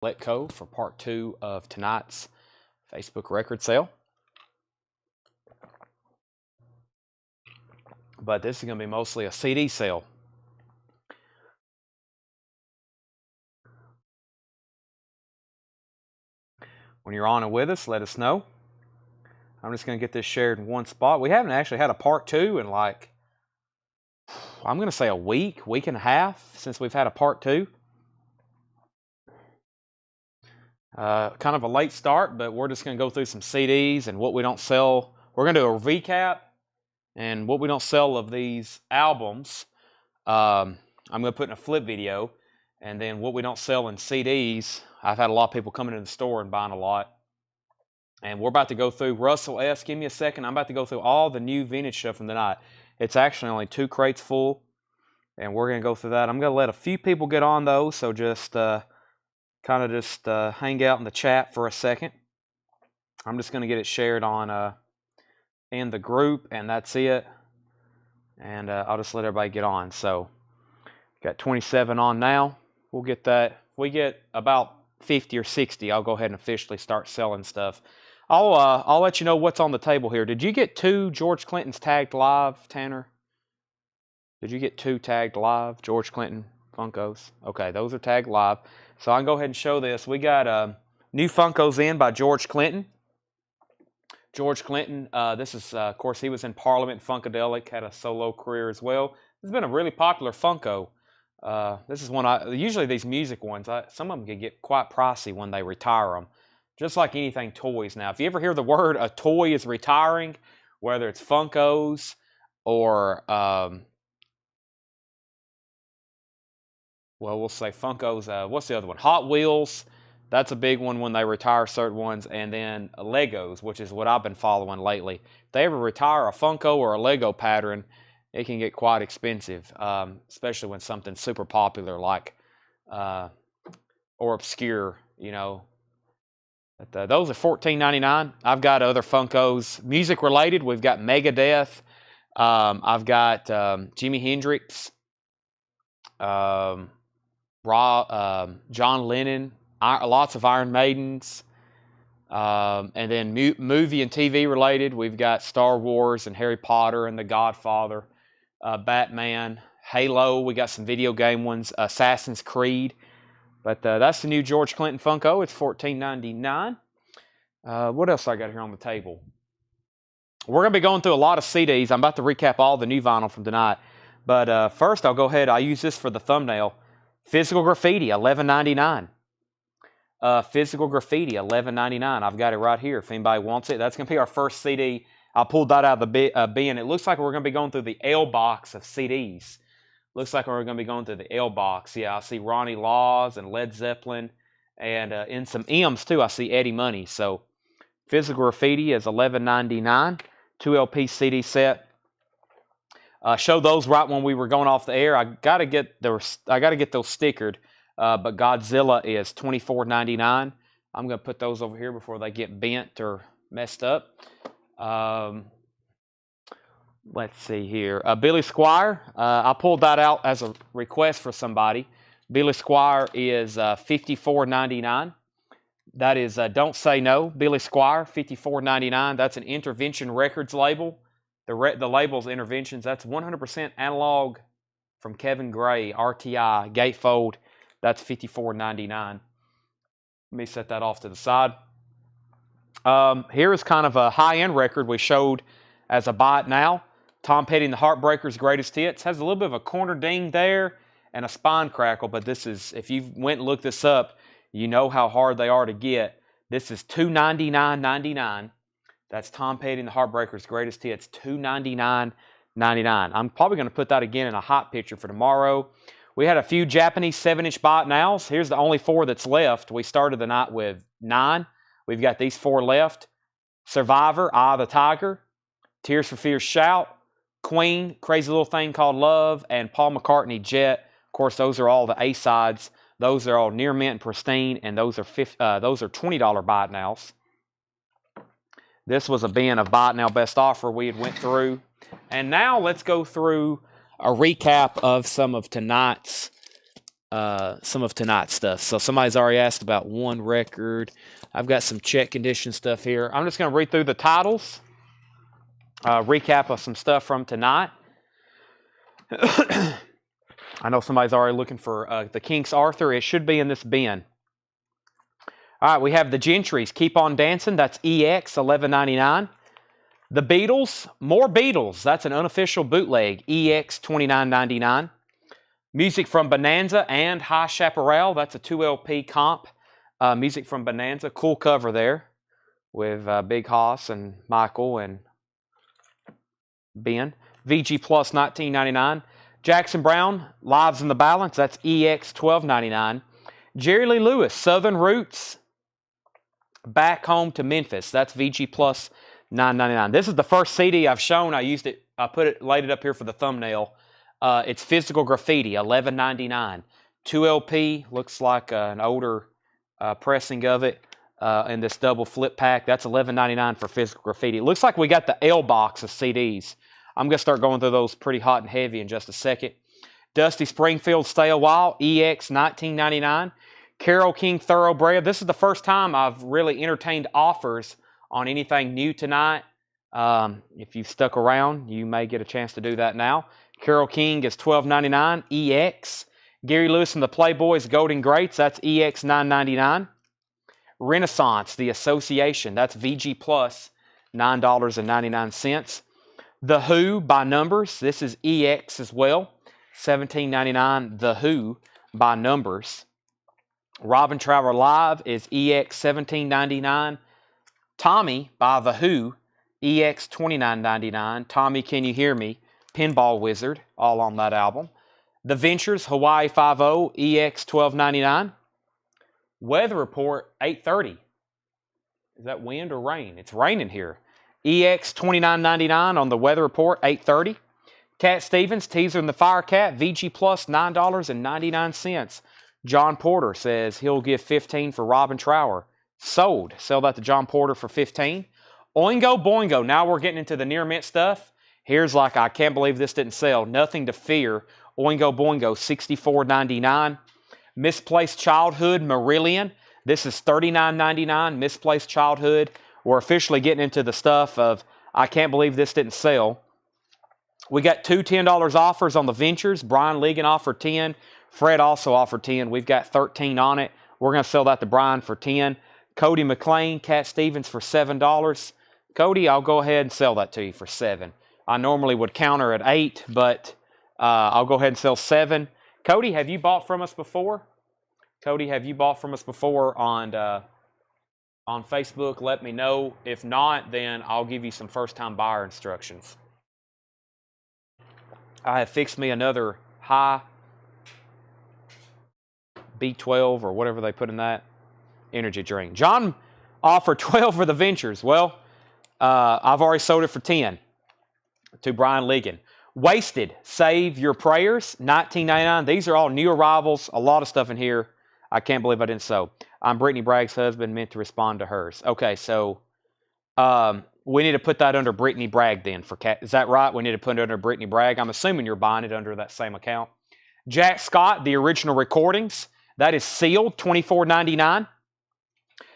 Letco for part 2 of tonight's Facebook record sale. But this is going to be mostly a CD sale. When you're on it with us, let us know. I'm just going to get this shared in one spot. We haven't actually had a part 2 in like, I'm going to say a week and a half since we've had a part 2. Kind of a late start, but we're just going to go through some CDs and what we don't sell. We're going to do a recap and what we don't sell of these albums. I'm going to put in a flip video, and then what we don't sell in CDs. I've had a lot of people coming into the store and buying a lot. And we're about to go through Russell S. Give me a second. I'm about to go through all the new vintage stuff from tonight. It's actually only 2 crates full, and we're going to go through that. I'm going to let a few people get on those, so just kind of just hang out in the chat for a second. I'm just going to get it shared on in the group, and that's it. And I'll just let everybody get on. So, got 27 on now. We'll get that. If we get about 50 or 60, I'll go ahead and officially start selling stuff. I'll let you know what's on the table here. Did you get 2 George Clintons tagged live, Tanner? Did you get 2 tagged live, George Clinton Funkos? Okay, those are tagged live. So I can go ahead and show this. We got new Funkos in by George Clinton. George Clinton, this is, of course, he was in Parliament, Funkadelic, had a solo career as well. This has been a really popular Funko. This is one usually these music ones, some of them can get quite pricey when they retire them. Just like anything toys now. If you ever hear the word a toy is retiring, whether it's Funkos or, well, we'll say Funkos, what's the other one? Hot Wheels. That's a big one when they retire certain ones. And then Legos, which is what I've been following lately. If they ever retire a Funko or a Lego pattern, it can get quite expensive, especially when something's super popular like or obscure, you know. But those are $14.99. I've got other Funkos, music related. We've got Megadeth. I've got Jimi Hendrix, John Lennon, lots of Iron Maidens. And then movie and TV related, we've got Star Wars and Harry Potter and The Godfather, Batman, Halo. We got some video game ones, Assassin's Creed. But that's the new George Clinton Funko. It's $14.99. What else I got here on the table? We're going to be going through a lot of CDs. I'm about to recap all the new vinyl from tonight. But first, I'll go ahead. I use this for the thumbnail. Physical Graffiti, $11.99. Physical Graffiti, $11.99. I've got it right here if anybody wants it. That's going to be our first CD. I pulled that out of the bin. It looks like we're going to be going through the L box of CDs. Looks like we're going to be going through the L box. Yeah, I see Ronnie Laws and Led Zeppelin. And in some M's, too, I see Eddie Money. So, Physical Graffiti is $11.99. 2 LP CD set. Showed those right when we were going off the air. I got to get those stickered. But Godzilla is $24.99. I'm going to put those over here before they get bent or messed up. Let's see here. Billy Squier. I pulled that out as a request for somebody. Billy Squier is $54.99. That is Don't Say No. Billy Squier, $54.99. That's an Intervention Records label. The label's Interventions. That's 100% analog from Kevin Gray, RTI, Gatefold. That's $54.99. Let me set that off to the side. Here is kind of a high-end record we showed as a buy it now. Tom Petty and the Heartbreakers' Greatest Hits. Has a little bit of a corner ding there and a spine crackle, but this is, if you went and looked this up, you know how hard they are to get. This is $299.99. That's Tom Petty and the Heartbreakers' Greatest Hits, $299.99. I'm probably going to put that again in a hot picture for tomorrow. We had a few Japanese 7-inch buy it nows. Here's the only 4 that's left. We started the night with 9. We've got these 4 left. Survivor, Eye of the Tiger. Tears for Fears, Shout. Queen, Crazy Little Thing Called Love. And Paul McCartney, Jet. Of course, those are all the A-sides. Those are all near mint and pristine. And those are $20 buy it nows. This was a bin of buy it now best offer we had went through. And now let's go through a recap of some of tonight's some of tonight's stuff. So somebody's already asked about one record. I've got some check condition stuff here. I'm just going to read through the titles, recap of some stuff from tonight. I know somebody's already looking for the Kinks Arthur. It should be in this bin. All right, we have the Gentrys, Keep On Dancing. That's EX, $11.99. The Beatles, more Beatles. That's an unofficial bootleg, EX, $29.99. Music from Bonanza and High Chaparral. That's a 2LP comp. Music from Bonanza. Cool cover there with Big Hoss and Michael and Ben. VG Plus, $19.99. Jackson Brown, Lives in the Balance. That's EX, $12.99. Jerry Lee Lewis, Southern Roots, Back Home to Memphis. That's VG Plus, $9.99. This is the first CD I've shown. I used it. I laid it up here for the thumbnail. It's Physical Graffiti, $11.99. 2LP, looks like an older pressing of it in this double flip pack. That's $11.99 for Physical Graffiti. It looks like we got the L box of CDs. I'm going to start going through those pretty hot and heavy in just a second. Dusty Springfield, Stay a While, EX, $19.99. Carole King, Thoroughbred. This is the first time I've really entertained offers on anything new tonight. If you've stuck around, you may get a chance to do that now. Carole King is $12.99, EX. Gary Lewis and the Playboys, Golden Greats, that's EX, $9.99. Renaissance, The Association, that's VG Plus, $9.99. The Who, by Numbers, this is EX as well, $17.99. The Who, by Numbers. Robin Trower Live is EX, $17.99. Tommy, by The Who, EX, $29.99. Tommy, Can You Hear Me? Pinball Wizard, all on that album. The Ventures, Hawaii Five-0, EX, $12.99. Weather Report, 8:30. Is that wind or rain? It's raining here. EX, $29.99 on the Weather Report, 8:30. Cat Stevens, Teaser and the Firecat, VG Plus, $9.99. John Porter says he'll give $15 for Robin Trower. Sold. Sell that to John Porter for $15. Oingo Boingo. Now we're getting into the near mint stuff. Here's like, I can't believe this didn't sell. Nothing to Fear. Oingo Boingo, $64.99. Misplaced Childhood, Marillion. This is $39.99. Misplaced Childhood. We're officially getting into the stuff of, I can't believe this didn't sell. We got two $10 offers on the Ventures. Brian Ligon offered 10. Fred also offered 10. We've got 13 on it. We're going to sell that to Brian for 10. Cody McLean, Cat Stevens for $7. Cody, I'll go ahead and sell that to you for $7. I normally would counter at 8, but I'll go ahead and sell 7. Cody, have you bought from us before? Cody, have you bought from us before on Facebook? Let me know. If not, then I'll give you some first-time buyer instructions. I have fixed me another high B12 or whatever they put in that energy drink. John offered 12 for the Ventures. Well, I've already sold it for 10 to Brian Ligon. Wasted, Save Your Prayers, $19.99. These are all new arrivals. A lot of stuff in here. I can't believe I didn't sell. I'm Brittany Bragg's husband, meant to respond to hers. Okay, so we need to put that under Brittany Bragg then. Is that right? We need to put it under Brittany Bragg. I'm assuming you're buying it under that same account. Jack Scott, The Original Recordings. That is sealed, $24.99.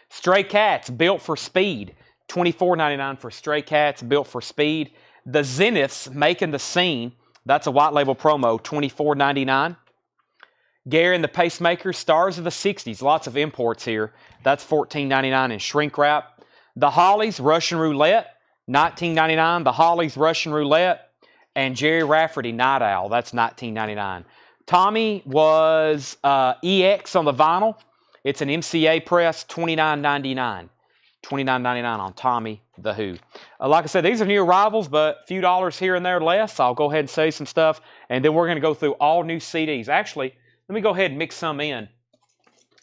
Stray Cats, Built for Speed, $24.99 for Stray Cats, Built for Speed. The Zeniths, Making the Scene. That's a white label promo, $24.99. Gary and the Pacemakers, Stars of the 60s. Lots of imports here. That's $14.99 in shrink wrap. The Hollies, Russian Roulette, $19.99. The Hollies, Russian Roulette. And Jerry Rafferty, Night Owl. That's $19.99. Tommy was EX on the vinyl. It's an MCA press, $29.99. $29.99 on Tommy the Who. Like I said, these are new arrivals, but a few dollars here and there less. I'll go ahead and say some stuff, and then we're going to go through all new CDs. Actually, let me go ahead and mix some in.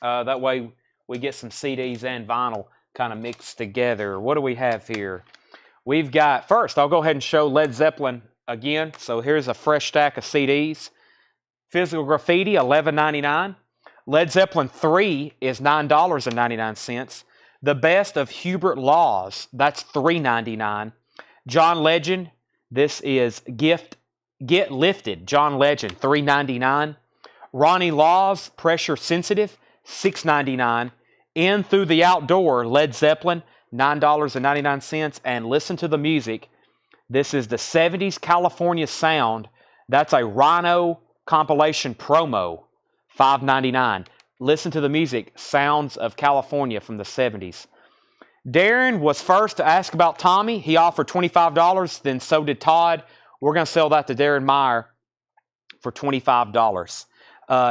That way we get some CDs and vinyl kind of mixed together. What do we have here? We've got, first, I'll go ahead and show Led Zeppelin again. So here's a fresh stack of CDs. Physical Graffiti, $11.99. Led Zeppelin 3 is $9.99. The Best of Hubert Laws, that's $3.99. John Legend, this is Get Lifted. John Legend, $3.99. Ronnie Laws, Pressure Sensitive, $6.99. In Through the Outdoor, Led Zeppelin, $9.99. And Listen to the Music. This is the 70s California Sound. That's a Rhino compilation promo, $5.99. Listen to the Music, Sounds of California from the 70s. Darren was first to ask about Tommy. He offered $25, then so did Todd. We're going to sell that to Darren Meyer for $25.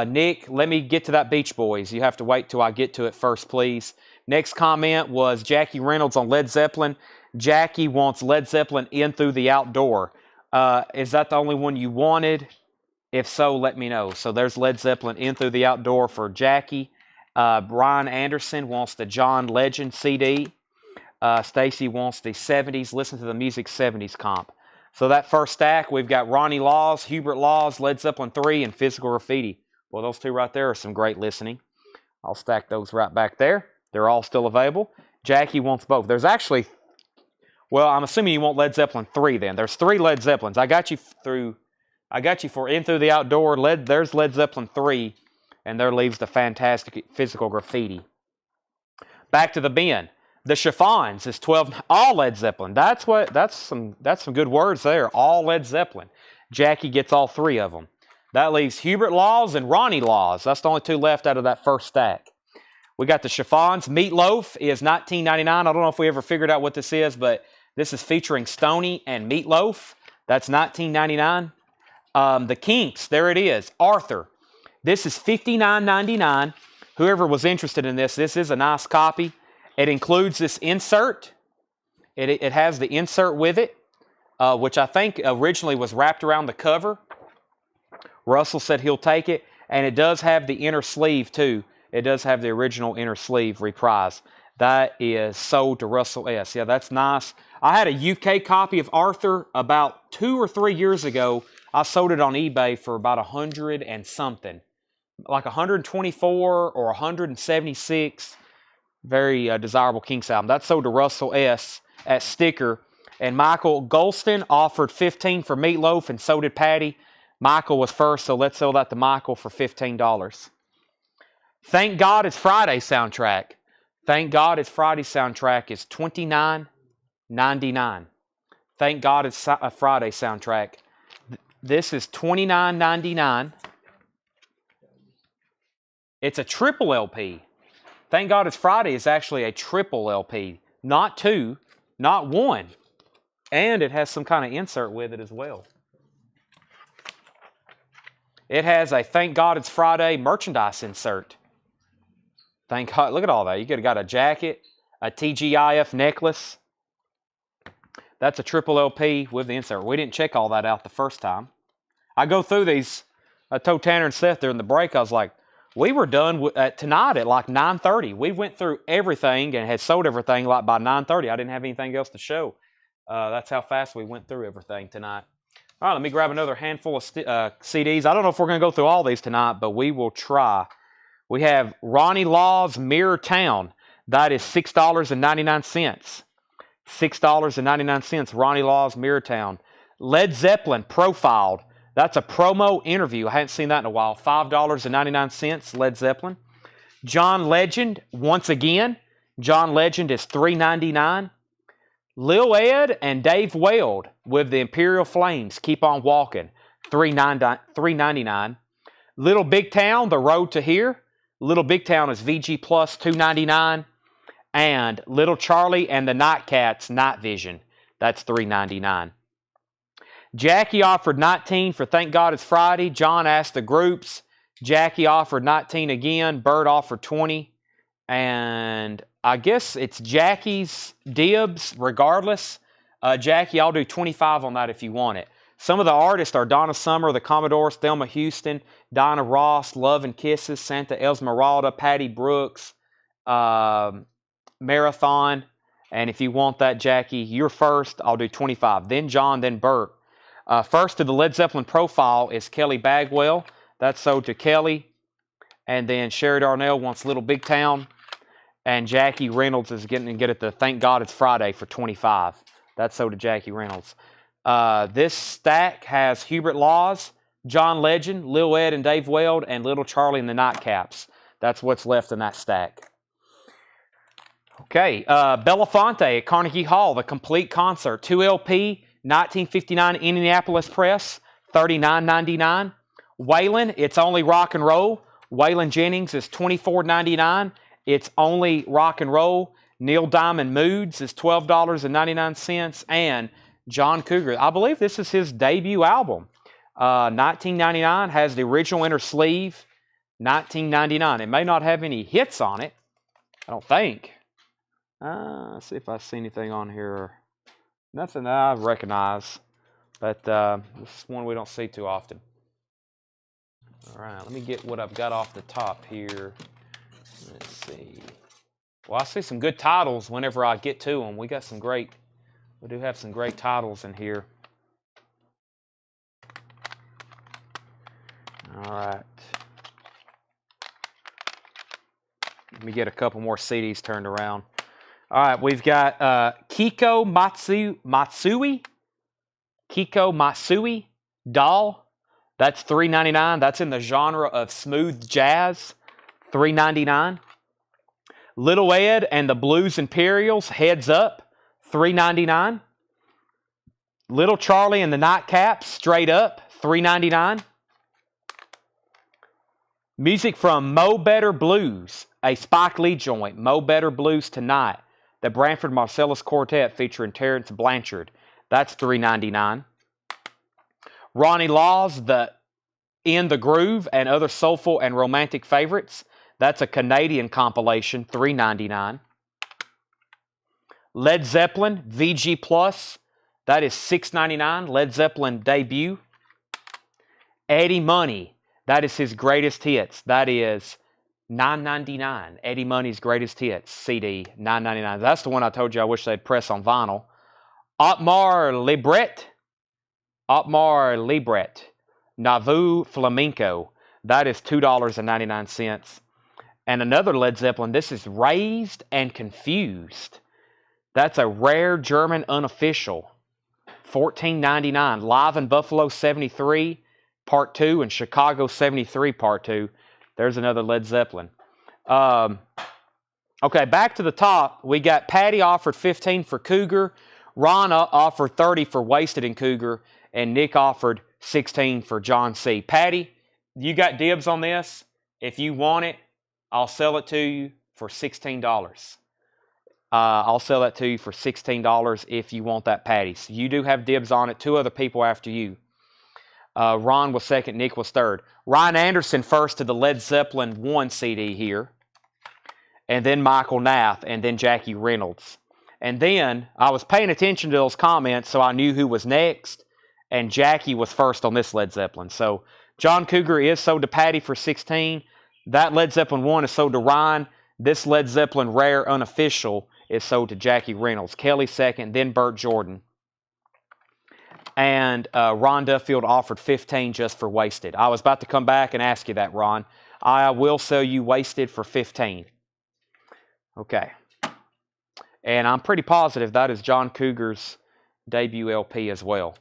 Nick, let me get to that Beach Boys. You have to wait till I get to it first, please. Next comment was Jackie Reynolds on Led Zeppelin. Jackie wants Led Zeppelin In Through the Outdoor. Is that the only one you wanted? If so, let me know. So there's Led Zeppelin In Through the Outdoor for Jackie. Brian Anderson wants the John Legend CD. Stacy wants the 70s, Listen to the Music 70s comp. So that first stack, we've got Ronnie Laws, Hubert Laws, Led Zeppelin 3, and Physical Graffiti. Well, those two right there are some great listening. I'll stack those right back there. They're all still available. Jackie wants both. There's actually, well, I'm assuming you want Led Zeppelin 3 then. There's 3 Led Zeppelins. I got you for In Through the Outdoor. There's Led Zeppelin 3, and there leaves the fantastic Physical Graffiti. Back to the bin. The Chiffons is 12, all Led Zeppelin. That's some good words there. All Led Zeppelin. Jackie gets all 3 of them. That leaves Hubert Laws and Ronnie Laws. That's the only 2 left out of that first stack. We got the Chiffons. Meatloaf is $19.99. I don't know if we ever figured out what this is, but this is featuring Stoney and Meatloaf. That's $19.99. The Kinks, there it is. Arthur. This is $59.99. Whoever was interested in this is a nice copy. It includes this insert. It has the insert with it, which I think originally was wrapped around the cover. Russell said he'll take it. And it does have the inner sleeve, too. It does have the original inner sleeve reprise. That is sold to Russell S. Yeah, that's nice. I had a UK copy of Arthur about 2 or 3 years ago. I sold it on eBay for about 100 and something. Like 124 or 176. Very desirable Kinks album. That's sold to Russell S. at Sticker. And Michael Golston offered $15 for Meatloaf, and so did Patty. Michael was first, so let's sell that to Michael for $15. Thank God It's Friday soundtrack. Thank God It's Friday soundtrack is $29.99. Thank God It's a Friday soundtrack. This is $29.99. It's a triple LP. Thank God It's Friday is actually a triple LP. Not 2, not 1. And it has some kind of insert with it as well. It has a Thank God It's Friday merchandise insert. Thank God. Look at all that. You could have got a jacket, a TGIF necklace. That's a triple LP with the insert. We didn't check all that out the first time. I go through these. I told Tanner and Seth during the break, I was like, we were done tonight at like 9:30. We went through everything and had sold everything like by 9:30. I didn't have anything else to show. That's how fast we went through everything tonight. All right, let me grab another handful of CDs. I don't know if we're going to go through all these tonight, but we will try. We have Ronnie Laws, Mirror Town. That is $6.99. $6.99, Ronnie Laws, Mirror Town. Led Zeppelin, Profiled. That's a promo interview. I hadn't seen that in a while. $5.99, Led Zeppelin. John Legend, once again. John Legend is $3.99. Lil Ed and Dave Weld with the Imperial Flames, Keep On Walking, $3.99. Little Big Town, The Road to Here. Little Big Town is VG Plus, $2.99. And Little Charlie and the Nightcats, Night Vision. That's $3.99. Jackie offered 19 for Thank God It's Friday. John asked the groups. Jackie offered 19 again. Bert offered 20. And I guess it's Jackie's dibs regardless. Jackie, I'll do 25 on that if you want it. Some of the artists are Donna Summer, the Commodores, Thelma Houston, Dinah Ross, Love and Kisses, Santa Esmeralda, Patty Brooks, Marathon. And if you want that, Jackie, you're first. I'll do 25. Then John, then Bert. First to the Led Zeppelin Profile is Kelly Bagwell. That's sold to Kelly. And then Sherry Darnell wants Little Big Town. And Jackie Reynolds is getting to get it to Thank God It's Friday for 25. That's sold to Jackie Reynolds. This stack has Hubert Laws, John Legend, Lil Ed and Dave Weld, and Little Charlie and the Nightcaps. That's what's left in that stack. Okay, Belafonte at Carnegie Hall, the complete concert, 2 LP, 1959 Indianapolis Press, $39.99. Waylon, It's Only Rock and Roll. Waylon Jennings is $24.99. It's Only Rock and Roll. Neil Diamond Moods is $12.99. And John Cougar, I believe this is his debut album. 1999, has the original inner sleeve. 1999. It may not have any hits on it, I don't think. Let's see if I see anything on here. Nothing that I recognize, but this is one we don't see too often. All right, let me get what I've got off the top here. Let's see. Well, I see some good titles whenever I get to them. We do have some great titles in here. All right. Let me get a couple more CDs turned around. All right, we've got Kiko Matsui. Kiko Matsui Doll. That's $3.99. That's in the genre of smooth jazz. $3.99. Little Ed and the Blues Imperials, Heads Up. $3.99. Little Charlie and the Nightcaps, Straight Up. $3.99. Music from Mo Better Blues, a Spike Lee joint. Mo Better Blues Tonight. The Branford Marcellus Quartet featuring Terrence Blanchard. That's $3.99. Ronnie Laws, the In the Groove and Other Soulful and Romantic Favorites. That's a Canadian compilation, $3.99. Led Zeppelin, VG Plus. That is $6.99. Led Zeppelin debut. Eddie Money. That is his greatest hits. That is $9.99. Eddie Money's greatest hits CD, $9.99. That's the one I told you I wish they'd press on vinyl. Otmar Libret. Nauvoo Flamenco. That is $2.99. And another Led Zeppelin. This is Raised and Confused. That's a rare German unofficial. $14.99. Live in Buffalo 73. Part 2 and Chicago 73 Part 2. There's another Led Zeppelin. Okay, back to the top. We got Patty offered $15 for Cougar. Ron offered $30 for Wasted in Cougar. And Nick offered $16 for John C. Patty, you got dibs on this. If you want it, I'll sell it to you for $16. I'll sell that to you for $16 if you want that, Patty. So you do have dibs on it. 2 other people after you. Ron was second, Nick was third. Ryan Anderson first to the Led Zeppelin 1 CD here. And then Michael Nath, and then Jackie Reynolds. And then I was paying attention to those comments, so I knew who was next. And Jackie was first on this Led Zeppelin. So John Cougar is sold to Patty for $16. That Led Zeppelin 1 is sold to Ryan. This Led Zeppelin Rare Unofficial is sold to Jackie Reynolds. Kelly second, then Burt Jordan. And Ron Duffield offered $15 just for Wasted. I was about to come back and ask you that, Ron. I will sell you Wasted for $15. Okay. And I'm pretty positive that is John Cougar's debut LP as well.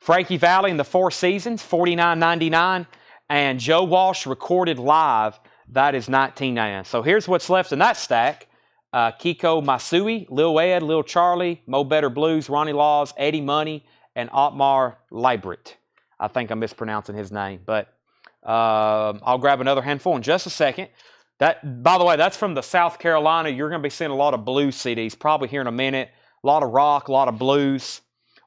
Frankie Valli and the Four Seasons, $49.99. And Joe Walsh recorded live, that is $19.99. So here's what's left in that stack. Kiko Matsui, Lil Ed, Lil Charlie, Mo Better Blues, Ronnie Laws, Eddie Money, and Otmar Libret. I think I'm mispronouncing his name, but I'll grab another handful in just a second. That, by the way, that's from the South Carolina. You're going to be seeing a lot of blues CDs probably here in a minute. A lot of rock, a lot of blues.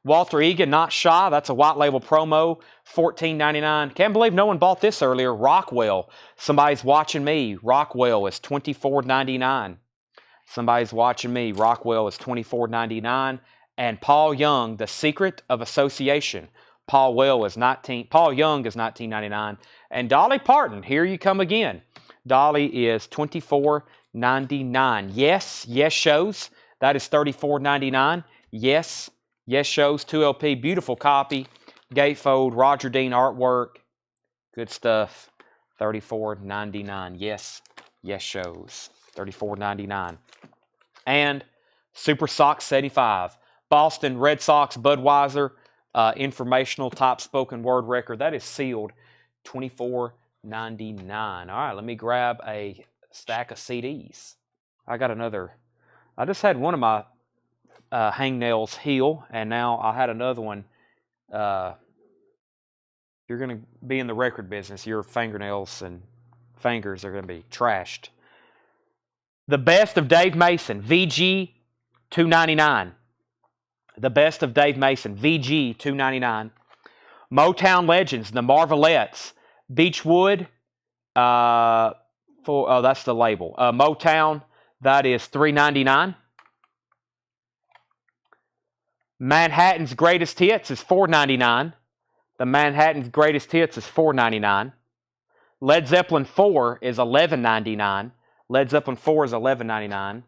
Walter Egan, Not Shy. That's a white label promo, $14.99. Can't believe no one bought this earlier. Rockwell, Somebody's Watching Me. Rockwell is $24.99. Somebody's Watching Me. Rockwell is $24.99. And Paul Young, The Secret of Association. Paul Young is $19.99. And Dolly Parton, Here You Come Again. Dolly is $24.99. Yes Shows. That is $34.99. Yes Shows, 2 LP, beautiful copy. Gatefold, Roger Dean artwork. Good stuff. $34.99. Yes Shows. $34.99. And Super Sox 75. Boston Red Sox Budweiser informational type spoken word record. That is sealed, $24.99. All right, let me grab a stack of CDs. I just had one of my hangnails heal, and now I had another one. You're going to be in the record business. Your fingernails and fingers are going to be trashed. The Best of Dave Mason, VG $2.99. The Best of Dave Mason, VG $2.99. Motown Legends, The Marvelettes, Beechwood, that's the label. Motown, that is $3.99. Manhattan's Greatest Hits is $4.99. The Manhattan's Greatest Hits is $4.99. Led Zeppelin 4 is $11.99. Led Zeppelin 4 is $11.99.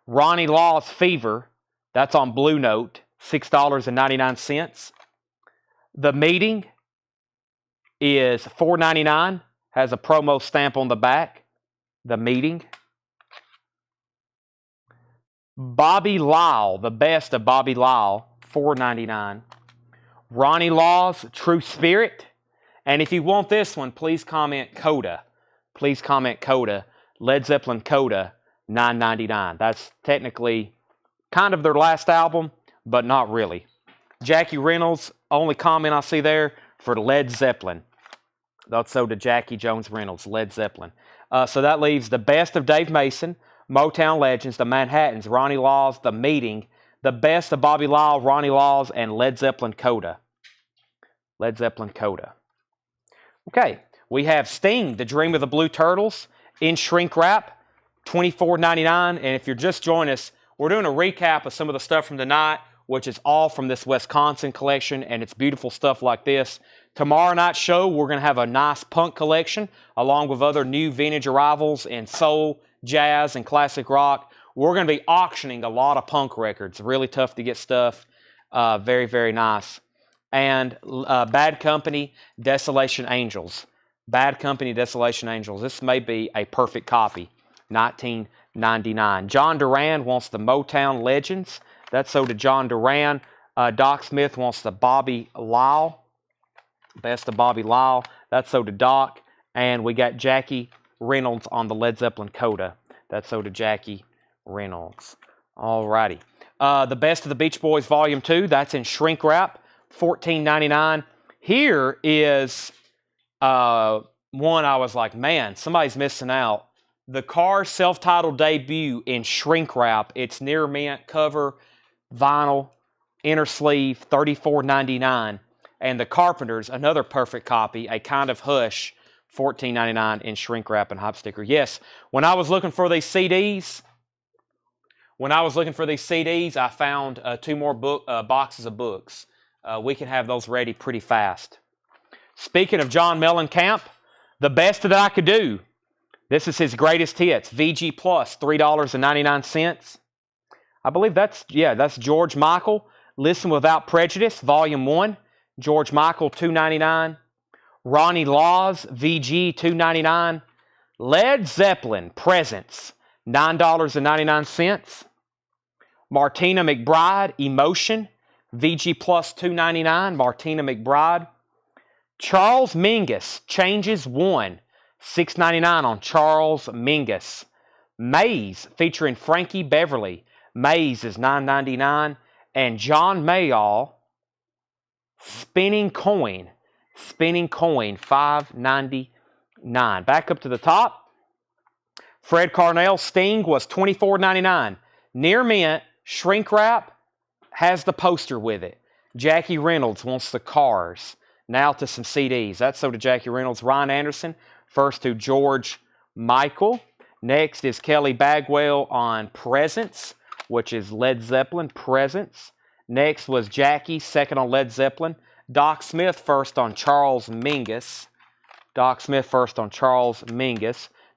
Ronnie Law's Fever, that's on Blue Note, $6.99. The Meeting is $4.99. Has a promo stamp on the back. The Meeting. Bobby Lyle, The Best of Bobby Lyle, $4.99. Ronnie Law's True Spirit. And if you want this one, please comment Coda. Please comment Coda. Led Zeppelin Coda, $9.99. That's technically kind of their last album, but not really. Jackie Reynolds, only comment I see there for Led Zeppelin. Also to Jackie Jones Reynolds, Led Zeppelin. So that leaves The Best of Dave Mason, Motown Legends, The Manhattans, Ronnie Law's, The Meeting, The Best of Bobby Lyle, Ronnie Law's, and Led Zeppelin Coda. Led Zeppelin Coda. Okay, we have Sting, The Dream of the Blue Turtles, in shrink wrap, $24.99. And if you're just joining us, we're doing a recap of some of the stuff from tonight, which is all from this Wisconsin collection, and it's beautiful stuff like this. Tomorrow night's show, we're going to have a nice punk collection, along with other new vintage arrivals in soul, jazz, and classic rock. We're going to be auctioning a lot of punk records. Really tough to get stuff. Very, very nice. And Bad Company, Desolation Angels. Bad Company, Desolation Angels. This may be a perfect copy. $19.99. John Duran wants the Motown Legends. That's so to John Duran. Doc Smith wants the Bobby Lyle. Best of Bobby Lyle. That's so to Doc. And we got Jackie Reynolds on the Led Zeppelin Coda. That's so to Jackie Reynolds. Alrighty. The Best of the Beach Boys Volume 2. That's in shrink wrap. $14.99. Here is one I was like, man, somebody's missing out. The Cars self-titled debut in shrink wrap. It's near mint cover, vinyl, inner sleeve, $34.99. And the Carpenters, another perfect copy, A Kind of Hush, $14.99 in shrink wrap and hop sticker. Yes, when I was looking for these CDs, I found 2 more boxes of books. We can have those ready pretty fast. Speaking of John Mellencamp, The Best That I Could Do. This is his greatest hits. VG Plus, $3.99. I believe that's George Michael. Listen Without Prejudice, Volume 1. George Michael, $2.99. Ronnie Laws, VG, $2.99. Led Zeppelin, Presents, $9.99. Martina McBride, Emotion, VG Plus, $2.99. Martina McBride. Charles Mingus, Changes 1, $6.99 on Charles Mingus. Maze, featuring Frankie Beverly. Maze is $9.99. And John Mayall, Spinning Coin, $5.99. Back up to the top. Fred Carnell, Sting was $24.99. Near mint, shrink wrap, has the poster with it. Jackie Reynolds wants the Cars. Now to some CDs. That's so to Jackie Reynolds. Ryan Anderson, first to George Michael. Next is Kelly Bagwell on Presents, which is Led Zeppelin, Presents. Next was Jackie, second on Led Zeppelin. Doc Smith, first on Charles Mingus.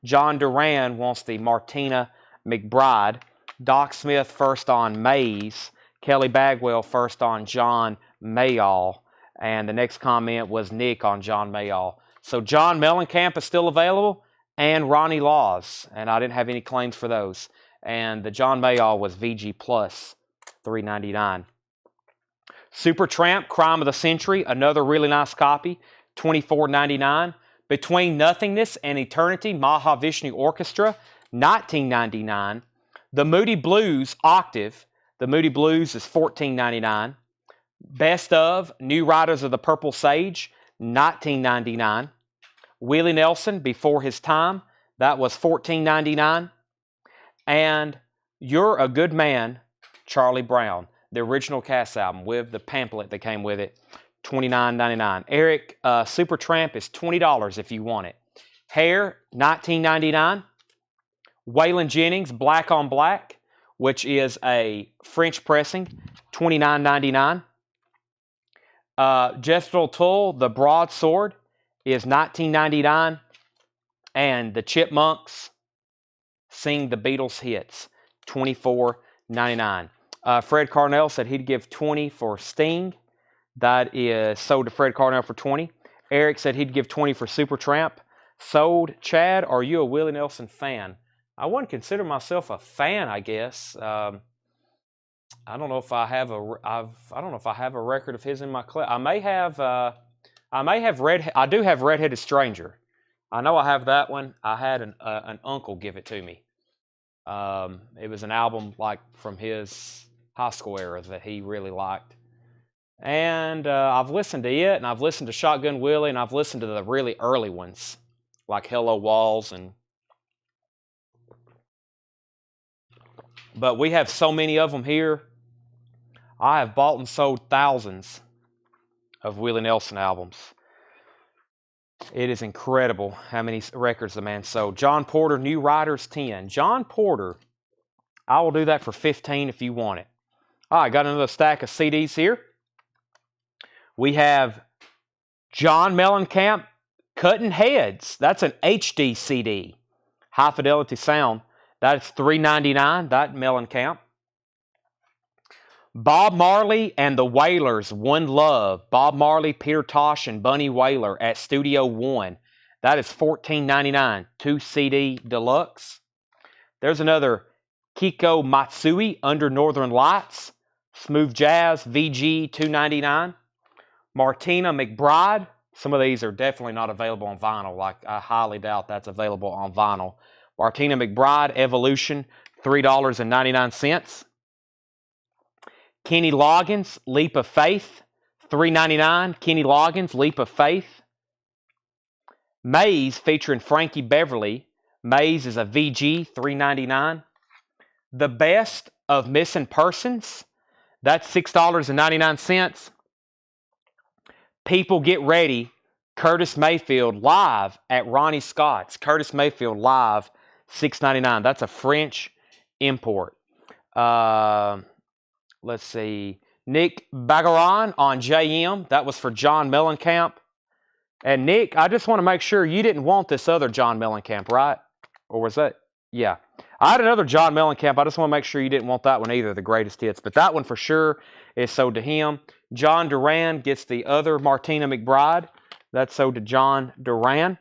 John Duran wants the Martina McBride. Doc Smith, first on Maze. Kelly Bagwell, first on John Mayall. And the next comment was Nick on John Mayall. So John Mellencamp is still available, and Ronnie Laws. And I didn't have any claims for those. And the John Mayall was VG Plus, $3.99. Supertramp, Crime of the Century, another really nice copy, $24.99. Between Nothingness and Eternity, Mahavishnu Orchestra, $19.99. The Moody Blues Octave, the Moody Blues is $14.99. Best of New Riders of the Purple Sage, $19.99. Willie Nelson, Before His Time, that was $14.99. And You're a Good Man, Charlie Brown, the original cast album with the pamphlet that came with it, $29.99. Eric, Supertramp is $20 if you want it. Hair, $19.99. Waylon Jennings, Black on Black, which is a French pressing, $29.99. Jethro Tull, The Broadsword, is $19.99. And the Chipmunks Sing the Beatles Hits, $24.99. Fred Carnell said he'd give $20 for Sting. That is sold to Fred Carnell for $20. Eric said he'd give $20 for Supertramp. Sold. Chad, are you a Willie Nelson fan? I wouldn't consider myself a fan, I guess. I don't know if I have a record of his in my collection. I may have I do have Redheaded Stranger. I know I have that one. I had an uncle give it to me. It was an album like from his high school era that he really liked. And I've listened to it, and I've listened to Shotgun Willie, and I've listened to the really early ones, like Hello Walls. But we have so many of them here. I have bought and sold thousands of Willie Nelson albums. It is incredible how many records the man sold. John Porter, New Riders, 10. John Porter, I will do that for 15 if you want it. All right, got another stack of CDs here. We have John Mellencamp, Cutting Heads. That's an HD CD. High Fidelity Sound. That's $3.99, that Mellencamp. Bob Marley and the Wailers, One Love. Bob Marley, Peter Tosh, and Bunny Wailer at Studio One. That is $14.99, 2 CD deluxe. There's another Kiko Matsui, Under Northern Lights. Smooth Jazz, VG, $2.99. Martina McBride. Some of these are definitely not available on vinyl. Like, I highly doubt that's available on vinyl. Martina McBride, Evolution, $3.99. Kenny Loggins, Leap of Faith, $3.99. Kenny Loggins, Leap of Faith. Maze, featuring Frankie Beverly. Maze is a VG, $3.99. The Best of Missing Persons, that's $6.99. People Get Ready, Curtis Mayfield live at Ronnie Scott's. Curtis Mayfield live, $6.99. That's a French import. Let's see. Nick Bagaran on JM. That was for John Mellencamp. And Nick, I just want to make sure you didn't want this other John Mellencamp, right? Or was that? Yeah. I had another John Mellencamp. I just want to make sure you didn't want that one either, the greatest hits. But that one for sure is sold to him. John Duran gets the other Martina McBride. That's sold to John Duran.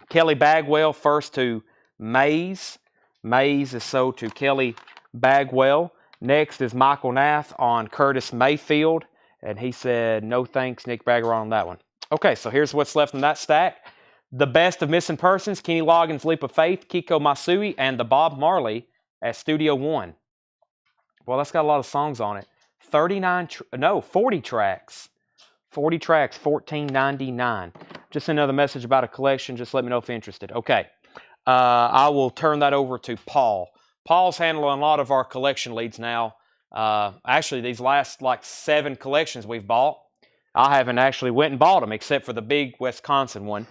Kelly Bagwell first to Maze. Maze is sold to Kelly Bagwell. Next is Michael Nath on Curtis Mayfield. And he said, no thanks, Nick Bagaran on that one. Okay, so here's what's left in that stack. The Best of Missing Persons, Kenny Loggins' Leap of Faith, Kiko Matsui, and the Bob Marley at Studio One. Well, that's got a lot of songs on it. 40 tracks. 40 tracks, $14.99. Just another message about a collection. Just let me know if you're interested. Okay, I will turn that over to Paul. Paul's handling a lot of our collection leads now. Actually, these last 7 collections we've bought, I haven't actually went and bought them except for the big Wisconsin one,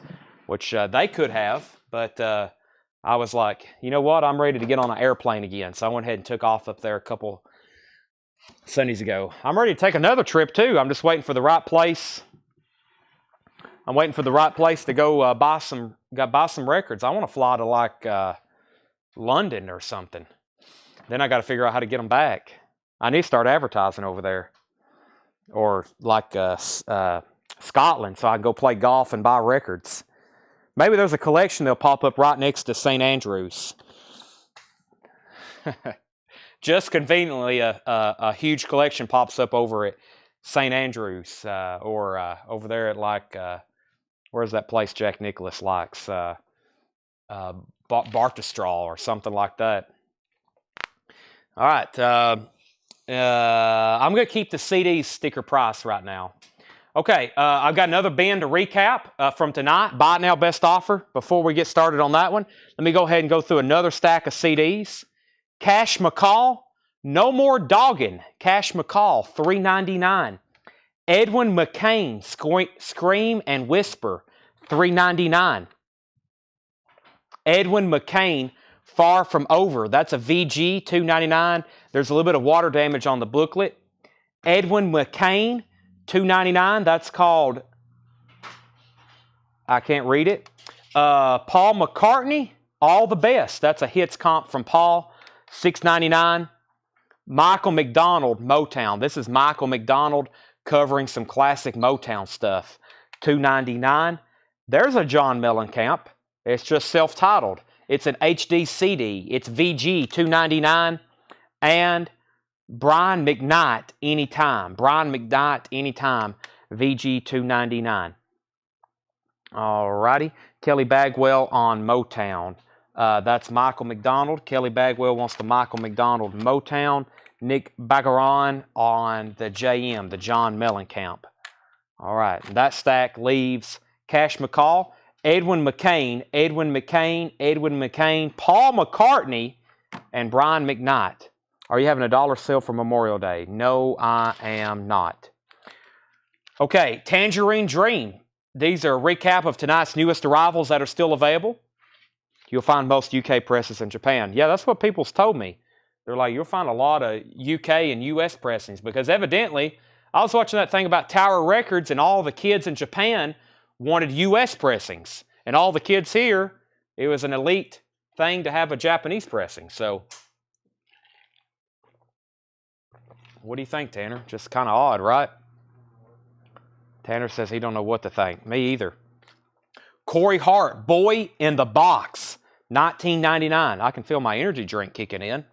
which they could have. But I was like, you know what? I'm ready to get on an airplane again. So I went ahead and took off up there a couple Sundays ago. I'm ready to take another trip too. I'm just waiting for the right place. I'm waiting for the right place to go buy some records. I want to fly to London or something. Then I got to figure out how to get them back. I need to start advertising over there, or Scotland, so I can go play golf and buy records. Maybe there's a collection that'll pop up right next to St. Andrews. Just conveniently, a huge collection pops up over at St. Andrews or over there at like, where's that place Jack Nicholas likes? Bartestraw or something like that. All right. I'm going to keep the CDs sticker price right now. Okay, I've got another bin to recap from tonight. Buy it now, best offer. Before we get started on that one, let me go ahead and go through another stack of CDs. Cash McCall, No More Dogging. Cash McCall, $3.99. Edwin McCain, Scream and Whisper, $3.99. Edwin McCain, Far From Over. That's a VG, $2.99. There's a little bit of water damage on the booklet. Edwin McCain, $2.99. That's called, I can't read it. Paul McCartney, All the Best. That's a hits comp from Paul, $6.99. Michael McDonald, Motown. This is Michael McDonald covering some classic Motown stuff, $2.99. There's a John Mellencamp. It's just self-titled. It's an HD CD. It's VG, $2.99. And Brian McKnight, Anytime. Brian McKnight, Anytime, VG, $2.99. Alrighty. Kelly Bagwell on Motown. That's Michael McDonald. Kelly Bagwell wants the Michael McDonald Motown. Nick Bagaran on the JM, the John Mellencamp. All right. That stack leaves Cash McCall, Edwin McCain, Edwin McCain, Edwin McCain, Paul McCartney, and Brian McKnight. Are you having a dollar sale for Memorial Day? No, I am not. Okay, Tangerine Dream. These are a recap of tonight's newest arrivals that are still available. You'll find most UK presses in Japan. Yeah, that's what people's told me. They're like, you'll find a lot of UK and US pressings because evidently, I was watching that thing about Tower Records and all the kids in Japan wanted US pressings. And all the kids here, it was an elite thing to have a Japanese pressing. So, what do you think, Tanner? Just kind of odd, right? Tanner says he don't know what to think. Me either. Corey Hart, Boy in the Box, $19.99. I can feel my energy drink kicking in.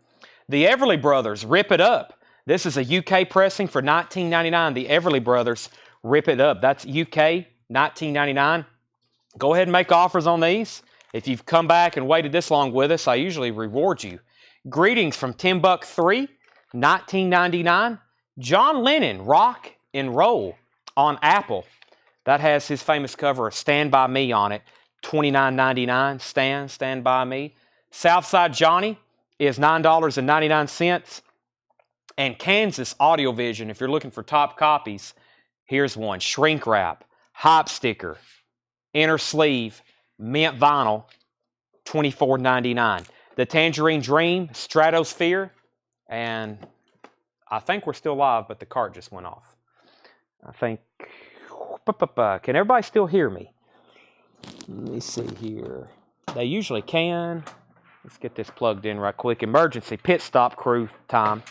The Everly Brothers, Rip It Up. This is a UK pressing for $19.99. The Everly Brothers, Rip It Up. That's UK, $19.99. Go ahead and make offers on these. If you've come back and waited this long with us, I usually reward you. Greetings from Tim Buck 3, $19.99. John Lennon, Rock and Roll on Apple. That has his famous cover of Stand By Me on it, $29.99. Stand By Me. Southside Johnny is $9.99. And Kansas Audio Vision, if you're looking for top copies, here's one. Shrink Wrap, Hype Sticker, Inner Sleeve, Mint Vinyl, $24.99. The Tangerine Dream, Stratosphere, and I think we're still live, but the cart just went off. I think, can everybody still hear me? Let me see here. They usually can. Let's get this plugged in right quick. Emergency pit stop crew time.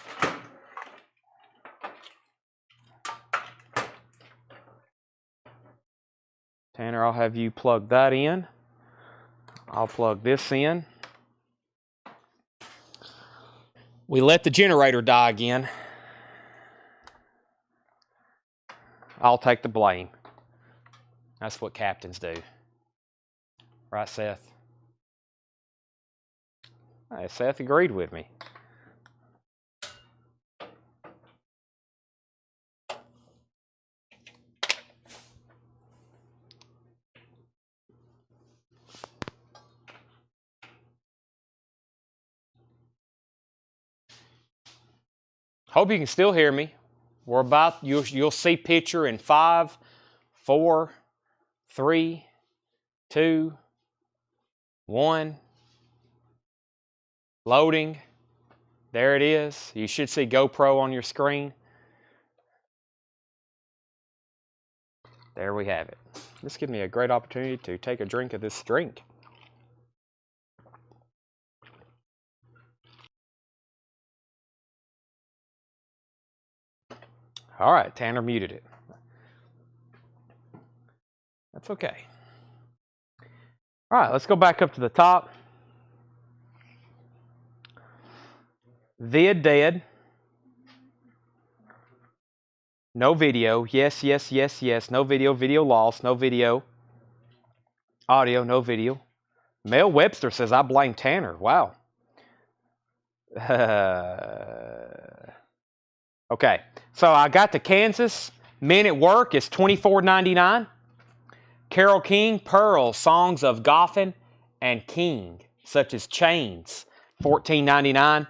Tanner, I'll have you plug that in. I'll plug this in. We let the generator die again. I'll take the blame. That's what captains do. Right, Seth? Hey, Seth agreed with me. Hope you can still hear me. We're about, you'll see picture in 5, 4, 3, 2, 1. Loading. There it is. You should see GoPro on your screen. There we have it. This gives me a great opportunity to take a drink of this drink. All right, Tanner muted it. That's okay. All right, let's go back up to the top. Vid Dead. No video. Yes, yes, yes, yes. No video. Video lost. No video. Audio. No video. Mel Webster says, I blame Tanner. Wow. Okay. So I got the Kansas. Men at Work is $24.99. Carole King, Pearl, Songs of Goffin and King, such as Chains, $14.99.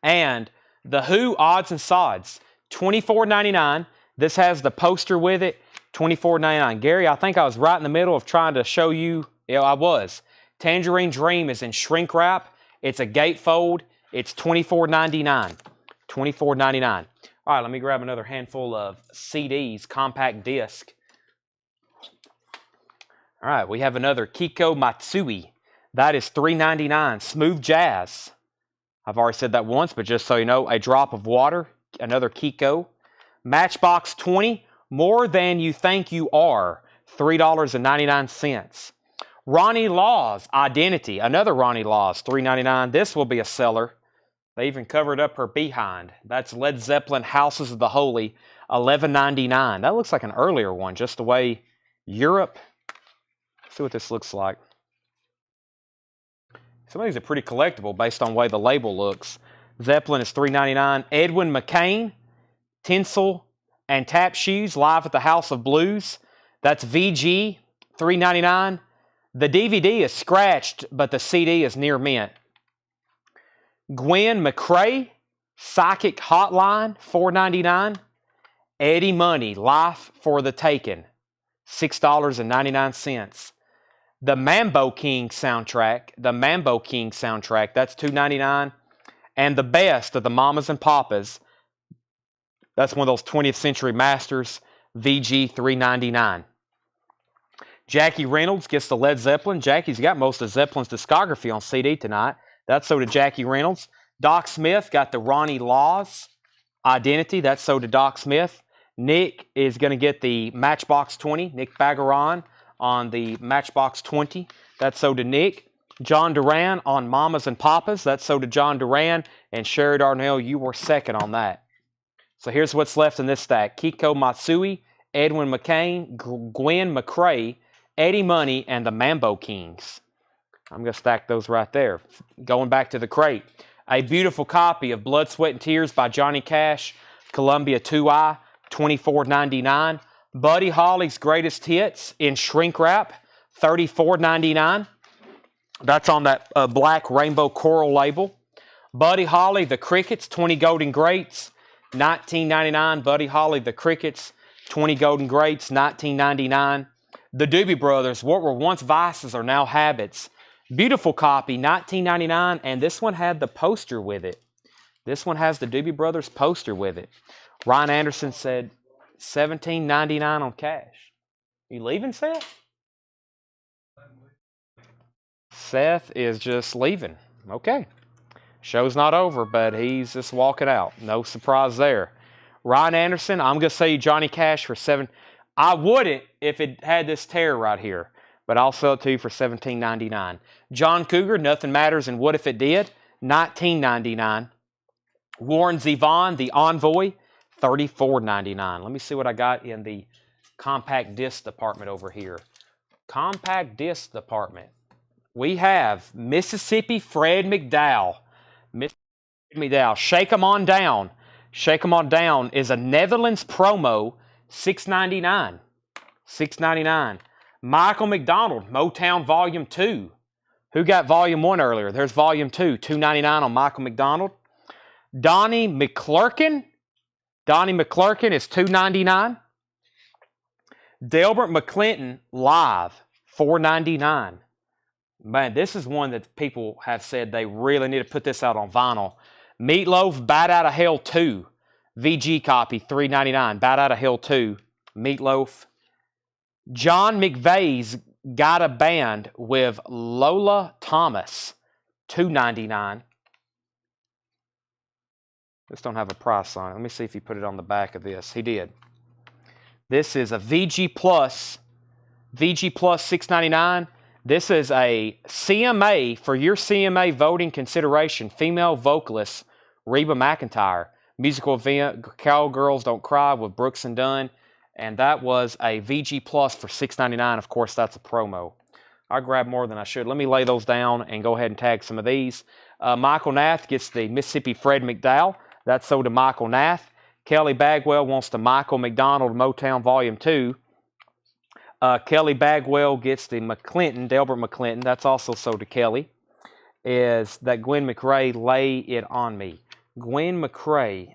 And The Who, Odds and Sods, $24.99. This has the poster with it, $24.99. Gary, I think I was right in the middle of trying to show you. Yeah, I was. Tangerine Dream is in shrink wrap. It's a gatefold. It's $24.99. $24.99. All right, let me grab another handful of CDs, compact disc. All right, we have another Kiko Matsui. That is $3.99. Smooth Jazz. I've already said that once, but just so you know, A Drop of Water, another Kiko. Matchbox 20, More Than You Think You Are, $3.99. Ronnie Laws, Identity, another Ronnie Laws, $3.99. This will be a seller. They even covered up her behind. That's Led Zeppelin, Houses of the Holy, $11.99. That looks like an earlier one, just the way Europe. Let's see what this looks like. Some of these are pretty collectible based on the way the label looks. Zeppelin is $3.99. Edwin McCain, Tinsel and Tap Shoes, Live at the House of Blues. That's VG, $3.99. The DVD is scratched, but the CD is near mint. Gwen McCrae, Psychic Hotline, $4.99. Eddie Money, Life for the Taken, $6.99. The Mambo King soundtrack, that's $2.99. And the best of the Mamas and Papas, that's one of those 20th Century Masters, VG, $3.99. Jackie Reynolds gets the Led Zeppelin. Jackie's got most of Zeppelin's discography on CD tonight. That's so did Jackie Reynolds. Doc Smith got the Ronnie Laws, Identity. That's so did Doc Smith. Nick is going to get the Matchbox 20, Nick Bagaran on the Matchbox 20. That's so did Nick. John Duran on Mamas and Papas. That's so did John Duran. And Sherry Darnell, you were second on that. So here's what's left in this stack. Kiko Matsui, Edwin McCain, Gwen McCrae, Eddie Money, and the Mambo Kings. I'm going to stack those right there. Going back to the crate. A beautiful copy of Blood, Sweat, and Tears by Johnny Cash, Columbia 2i, $24.99. Buddy Holly's Greatest Hits in shrink wrap, $34.99. That's on that black rainbow coral label. Buddy Holly, The Crickets, 20 Golden Greats, $19.99. Buddy Holly, The Crickets, 20 Golden Greats, $19.99. The Doobie Brothers, What Were Once Vices Are Now Habits. Beautiful copy, $19.99, and this one had the poster with it. This one has the Doobie Brothers poster with it. Ryan Anderson said $17.99 on cash. You leaving, Seth? Seth is just leaving. Okay. Show's not over, but he's just walking out. No surprise there. Ryan Anderson, I'm going to say Johnny Cash for $7. I wouldn't if it had this tear right here, but I'll sell it to you for $17.99. John Cougar, Nothing Matters and What If It Did, $19.99. Warren Zevon, The Envoy, $34.99. Let me see what I got in the compact disc department over here. Compact disc department. We have Mississippi Fred McDowell. Shake 'Em On Down. Shake 'Em On Down is a Netherlands promo, $6.99. $6.99. Michael McDonald, Motown Volume 2. Who got Volume 1 earlier? There's Volume 2, $2.99 on Michael McDonald. Donnie McClurkin. Donnie McClurkin is $2.99. Delbert McClinton, Live, $4.99. Man, this is one that people have said they really need to put this out on vinyl. Meatloaf, Bat Out of Hell 2. VG copy, $3.99. Bat Out of Hell 2. Meatloaf. John McVeigh's Got a Band with Lola Thomas, $2.99. This don't have a price on it. Let me see if he put it on the back of this. He did. This is a VG Plus. VG Plus, $6.99. This is a CMA, for your CMA voting consideration, female vocalist Reba McEntire. musical event, Cowgirls Don't Cry with Brooks and Dunn. And that was a VG Plus for $6.99. Of course, that's a promo. I grabbed more than I should. Let me lay those down and go ahead and tag some of these. Michael Nath gets the Mississippi Fred McDowell. That's sold to Michael Nath. Kelly Bagwell wants the Michael McDonald Motown Volume 2. Kelly Bagwell gets the McClinton, Delbert McClinton. That's also sold to Kelly. Is that Gwen McRae, Lay It On Me. Gwen McRae.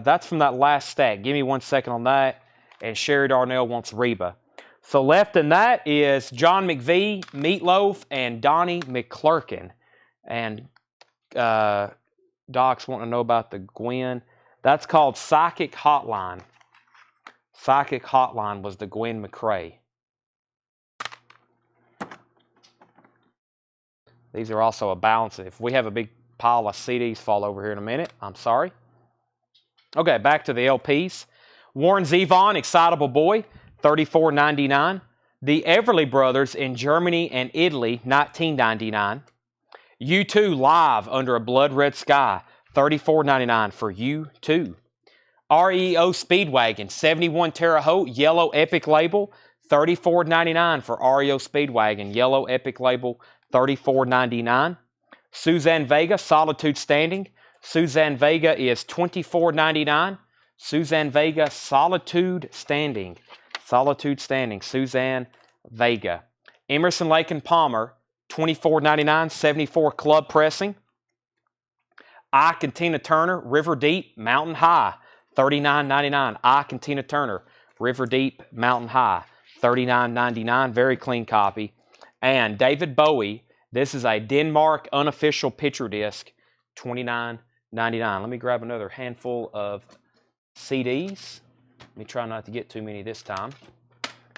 That's from that last stack. Give me 1 second on that. And Sherry Darnell wants Reba. So left in that is John McVie, Meatloaf, and Donnie McClurkin. And Doc's wanting to know about the Gwen. That's called Psychic Hotline. Psychic Hotline was the Gwen McRae. These are also a balance. If we have a big pile of CDs fall over here in a minute, I'm sorry. Okay, back to the LPs. Warren Zevon, Excitable Boy, $34.99. The Everly Brothers in Germany and Italy, $19.99. U2 Live Under a Blood Red Sky, $34.99 for U2. REO Speedwagon, 71 Terre Haute, Yellow Epic Label, $34.99 for REO Speedwagon, Yellow Epic Label, $34.99. Suzanne Vega, Solitude Standing. Suzanne Vega is $24.99. Suzanne Vega, Solitude Standing. Solitude Standing, Suzanne Vega. Emerson, Lake and Palmer, $24.99, 74 Club Pressing. Ike and Tina Turner, River Deep, Mountain High, $39.99. Ike and Tina Turner, River Deep, Mountain High, $39.99. Very clean copy. And David Bowie, this is a Denmark unofficial picture disc, $29.99. Let me grab another handful of CDs. Let me try not to get too many this time.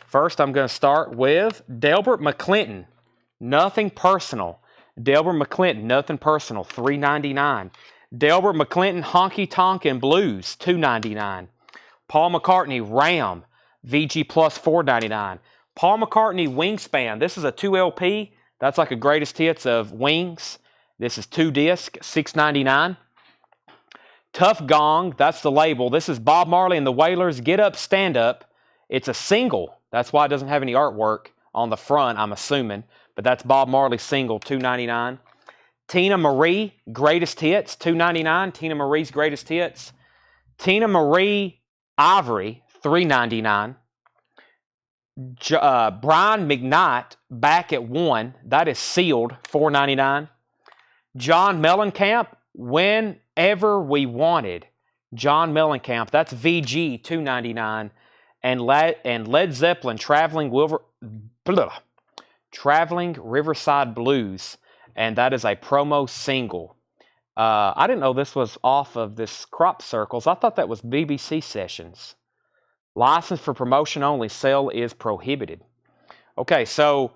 First, I'm going to start with Delbert McClinton, Nothing Personal. Delbert McClinton, Nothing Personal, $3.99. Delbert McClinton, Honky Tonk and Blues, $2.99. Paul McCartney, Ram, VG Plus, $4.99. Paul McCartney, Wingspan. This is a 2 LP. That's like a greatest hits of Wings. This is 2 disc, $6.99. Tough Gong, that's the label. This is Bob Marley and the Wailers, Get Up, Stand Up. It's a single. That's why it doesn't have any artwork on the front, I'm assuming. But that's Bob Marley's single, $2.99. Tina Marie, Greatest Hits, $2.99. Tina Marie's Greatest Hits. Tina Marie Ivory, $3.99. Brian McKnight, Back at One. That is sealed, $4.99. John Mellencamp, Whenever We Wanted. John Mellencamp, that's VG, $2.99. And Led Zeppelin, Traveling Riverside Blues. And that is a promo single. I didn't know this was off of this Crop Circles. I thought that was BBC Sessions. License for promotion only. Sale is prohibited. Okay, so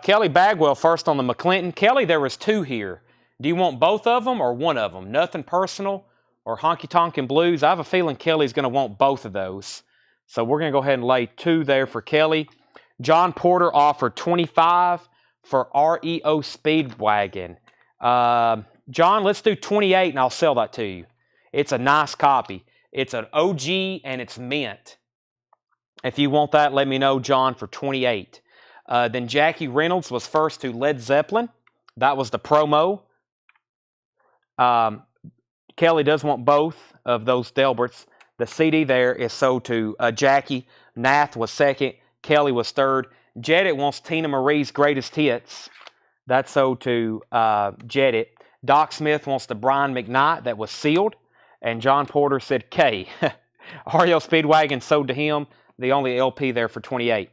Kelly Bagwell first on the McClinton. Kelly, there was 2 here. Do you want both of them or one of them? Nothing Personal or Honky Tonk and Blues? I have a feeling Kelly's going to want both of those. So we're going to go ahead and lay 2 there for Kelly. John Porter offered $25 for REO Speedwagon. John, let's do 28 and I'll sell that to you. It's a nice copy. It's an OG and it's mint. If you want that, let me know, John, for 28. Then Jackie Reynolds was first to Led Zeppelin. That was the promo. Kelly does want both of those Delberts. The CD there is sold to Jackie. Nath was second. Kelly was third. Jedit wants Tina Marie's Greatest Hits. That's sold to Jedit. Doc Smith wants the Brian McKnight. That was sealed. And John Porter said K. REO Speedwagon sold to him. The only LP there for 28.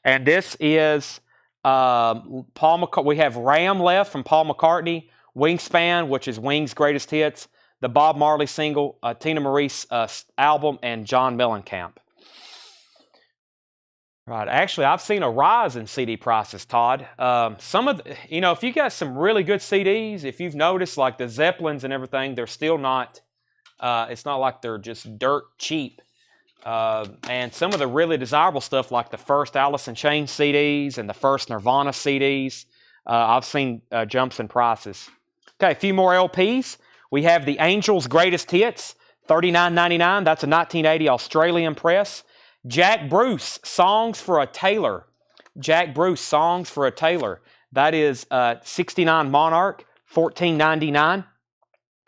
And this is Paul McCartney. We have Ram left from Paul McCartney. Wingspan, which is Wings' Greatest Hits. The Bob Marley single, Tina Marie's album, and John Mellencamp. Right. Actually, I've seen a rise in CD prices, Todd. Some of the, if you got some really good CDs, if you've noticed, like the Zeppelins and everything, they're still not, it's not like they're just dirt cheap. And some of the really desirable stuff, like the first Alice in Chains CDs and the first Nirvana CDs, I've seen jumps in prices. Okay, a few more LPs. We have the Angels' Greatest Hits, $39.99. That's a 1980 Australian press. Jack Bruce, Songs for a Tailor. Jack Bruce, Songs for a Tailor. That is 69 Monarch, $14.99.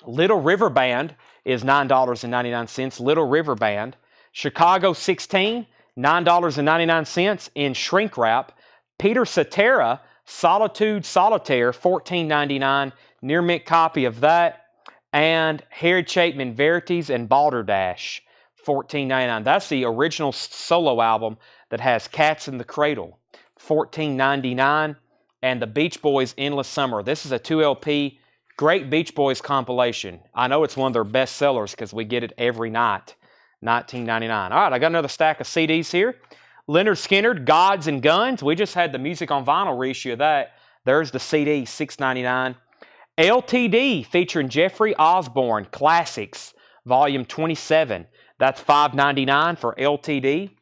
Little River Band is $9.99. Little River Band. Chicago 16, $9.99 in shrink wrap. Peter Cetera, Solitude Solitaire, $14.99. Near mint copy of that. And Harry Chapman Verities and Balderdash, $14.99. That's the original solo album that has Cats in the Cradle, $14.99. And the Beach Boys Endless Summer. This is a 2LP great Beach Boys compilation. I know it's one of their best sellers because we get it every night, $19.99. All right, I got another stack of CDs here. Leonard Skinner, Gods and Guns. We just had the Music on Vinyl reissue of that. There's the CD, $6.99. LTD featuring Jeffrey Osborne, Classics, Volume 27. That's $5.99 for LTD.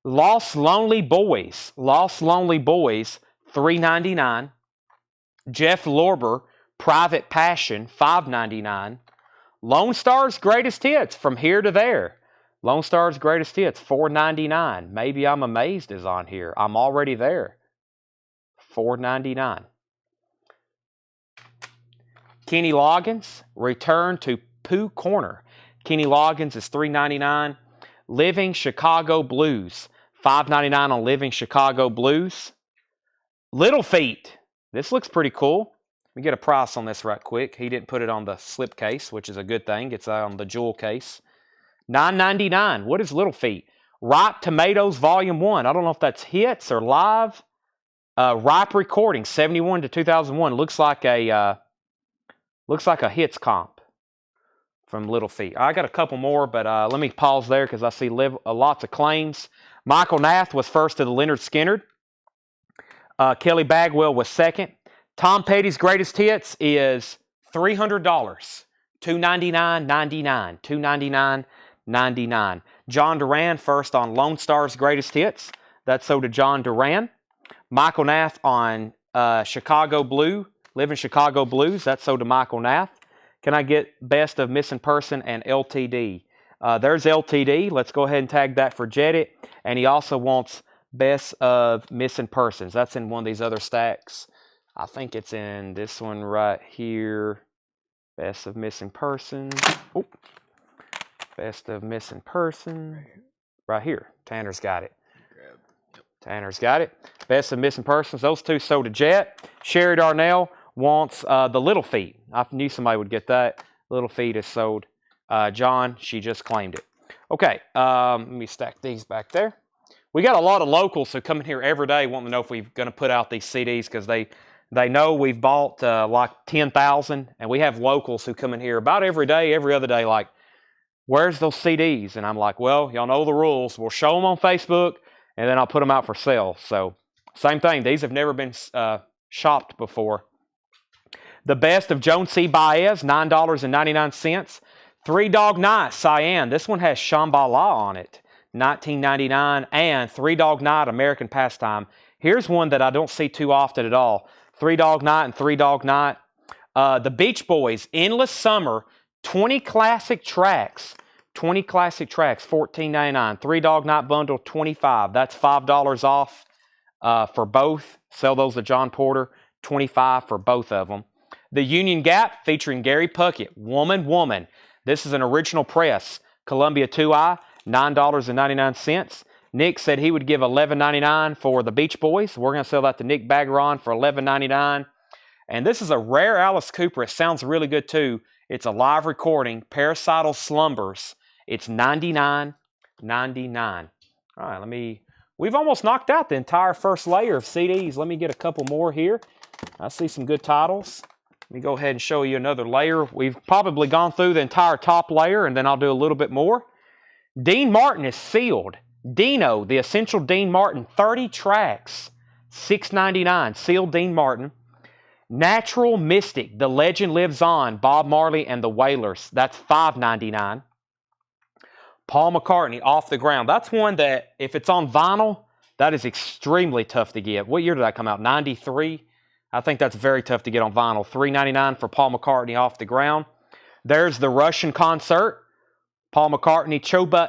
Lost Lonely Boys, $3.99. Jeff Lorber, Private Passion, $5.99. Lone Star's Greatest Hits, From Here to There. Lone Star's Greatest Hits, $4.99. Maybe I'm Amazed is on here. I'm already there. $4.99. Kenny Loggins, Return to Pooh Corner. Kenny Loggins is $3.99. Living Chicago Blues, $5.99 on Living Chicago Blues. Little Feat. This looks pretty cool. Let me get a price on this right quick. He didn't put it on the slipcase, which is a good thing. It's on the jewel case. $9.99. What is Little Feat? Ripe Tomatoes Volume 1. I don't know if that's hits or live. Ripe Recording, 71 to 2001. Looks like a hits comp from Little Feat. I got a couple more, but let me pause there because I see lots of claims. Michael Nath was first to the Leonard Skinner. Kelly Bagwell was second. Tom Petty's Greatest Hits is $300. $299.99. $299.99. John Duran first on Lone Star's Greatest Hits. That's so to John Duran. Michael Nath on Chicago Blue. Living Chicago Blues. That's so to Michael Nath. Can I get Best of Missing Person and LTD? There's LTD. Let's go ahead and tag that for Jedit. And he also wants Best of Missing Persons. That's in one of these other stacks. I think it's in this one right here. Best of Missing Persons. Oh. Best of Missing Person. Right here. Tanner's got it. Tanner's got it. Best of Missing Persons. Those two sold to Jet. Sherry Darnell wants the Little Feat. I knew somebody would get that. Little Feat is sold. John, she just claimed it. Okay, let me stack these back there. We got a lot of locals who come in here every day wanting to know if we're going to put out these CDs because they know we've bought like 10,000, and we have locals who come in here about every day, every other day, like, where's those CDs? And I'm like, well, y'all know the rules. We'll show them on Facebook, and then I'll put them out for sale. So same thing. These have never been shopped before. The Best of Joan C. Baez, $9.99. Three Dog Night, Cyan. This one has Shambhala on it, $19.99. And Three Dog Night, American Pastime. Here's one that I don't see too often at all. Three Dog Night and Three Dog Night. The Beach Boys, Endless Summer, 20 classic tracks. 20 classic tracks, $14.99. Three Dog Night bundle, $25. That's $5 off for both. Sell those to John Porter, $25 for both of them. The Union Gap featuring Gary Puckett, Woman, Woman. This is an original press. Columbia 2i, $9.99. Nick said he would give $11.99 for the Beach Boys. We're going to sell that to Nick Baggeron for $11.99. And this is a rare Alice Cooper. It sounds really good too. It's a live recording, Parasital Slumbers. It's $99.99. All right, we've almost knocked out the entire first layer of CDs. Let me get a couple more here. I see some good titles. Let me go ahead and show you another layer. We've probably gone through the entire top layer, and then I'll do a little bit more. Dean Martin is sealed. Dino, the Essential Dean Martin, 30 tracks, $6.99. Sealed Dean Martin. Natural Mystic, The Legend Lives On, Bob Marley and the Wailers. That's $5.99. Paul McCartney, Off the Ground. That's one that, if it's on vinyl, that is extremely tough to get. What year did that come out? 93? I think that's very tough to get on vinyl. $3.99 for Paul McCartney, Off the Ground. There's the Russian Concert. Paul McCartney, Choba